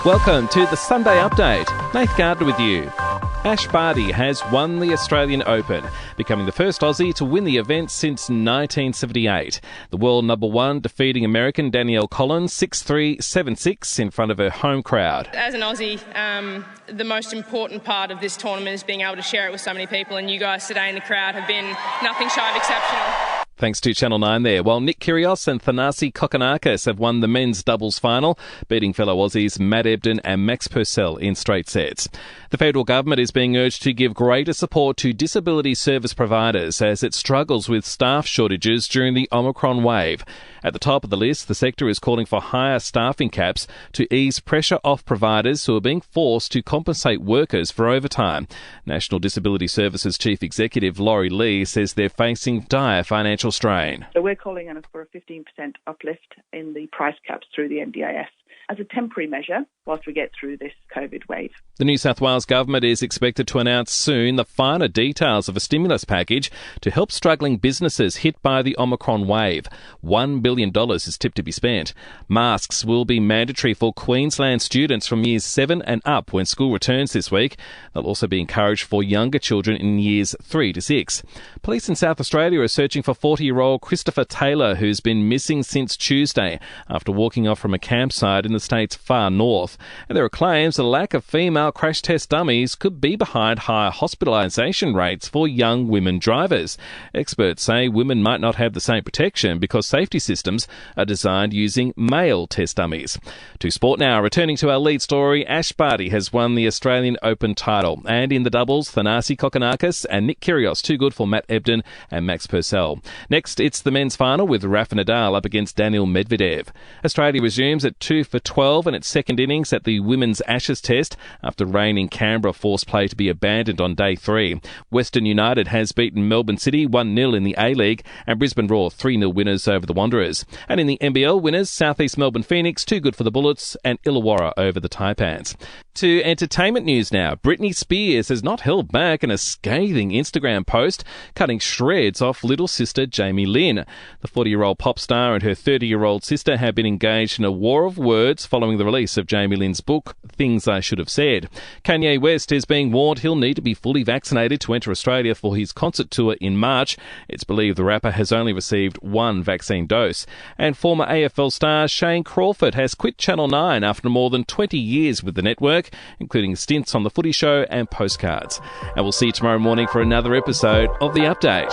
Welcome to the Sunday Update. Nath Gardner with you. Barty has won the Australian Open, becoming the first Aussie to win the event since 1978. The world number one defeating American Danielle Collins 6-3, 7-6 in front of her home crowd. As an Aussie, the most important part of this tournament is being able to share it with so many people, and you guys today in the crowd have been nothing shy of exceptional. Thanks to Channel 9 there. While Nick Kyrgios and Thanasi Kokkinakis have won the men's doubles final, beating fellow Aussies Matt Ebden and Max Purcell in straight sets. The federal government is being urged to give greater support to disability service providers as it struggles with staff shortages during the Omicron wave. At the top of the list, the sector is calling for higher staffing caps to ease pressure off providers who are being forced to compensate workers for overtime. National Disability Services Chief Executive Laurie Lee says they're facing dire financial strain. So we're calling for a 15% uplift in the price caps through the NDIS as a temporary measure whilst we get through this COVID wave. The New South Wales government is expected to announce soon the finer details of a stimulus package to help struggling businesses hit by the Omicron wave. $1 billion is tipped to be spent. Masks will be mandatory for Queensland students from years 7 and up when school returns this week. They'll also be encouraged for younger children in years 3 to 6. Police in South Australia are searching for 40-year-old Christopher Taylor, who's been missing since Tuesday after walking off from a campsite in the state's far north. And there are claims a lack of female crash test dummies could be behind higher hospitalisation rates for young women drivers. Experts say women might not have the same protection because safety systems are designed using male test dummies. To sport now, returning to our lead story, Barty has won the Australian Open title. And in the doubles, Thanasi Kokkinakis and Nick Kyrgios, too good for Matt Ebden and Max Purcell. Next, it's the men's final with Rafa Nadal up against Daniil Medvedev. Australia resumes at 2 for 12 in its second innings at the Women's Ashes Test after rain in Canberra forced play to be abandoned on day 3. Western United has beaten Melbourne City 1-0 in the A-League and Brisbane Roar 3-0 winners over the Wanderers. And in the NBL winners, South East Melbourne Phoenix 2 good for the Bullets and Illawarra over the Taipans. To entertainment news now, Britney Spears has not held back in a scathing Instagram post, cutting shreds off little sister Jamie Lynn. The 40-year-old pop star and her 30-year-old sister have been engaged in a war of words following the release of Jamie Lynn's book, Things I Should Have Said. Kanye West is being warned he'll need to be fully vaccinated to enter Australia for his concert tour in March. It's believed the rapper has only received one vaccine dose. And former AFL star Shane Crawford has quit Channel 9 after more than 20 years with the network, including stints on The Footy Show and Postcards. And we'll see you tomorrow morning for another episode of The Update.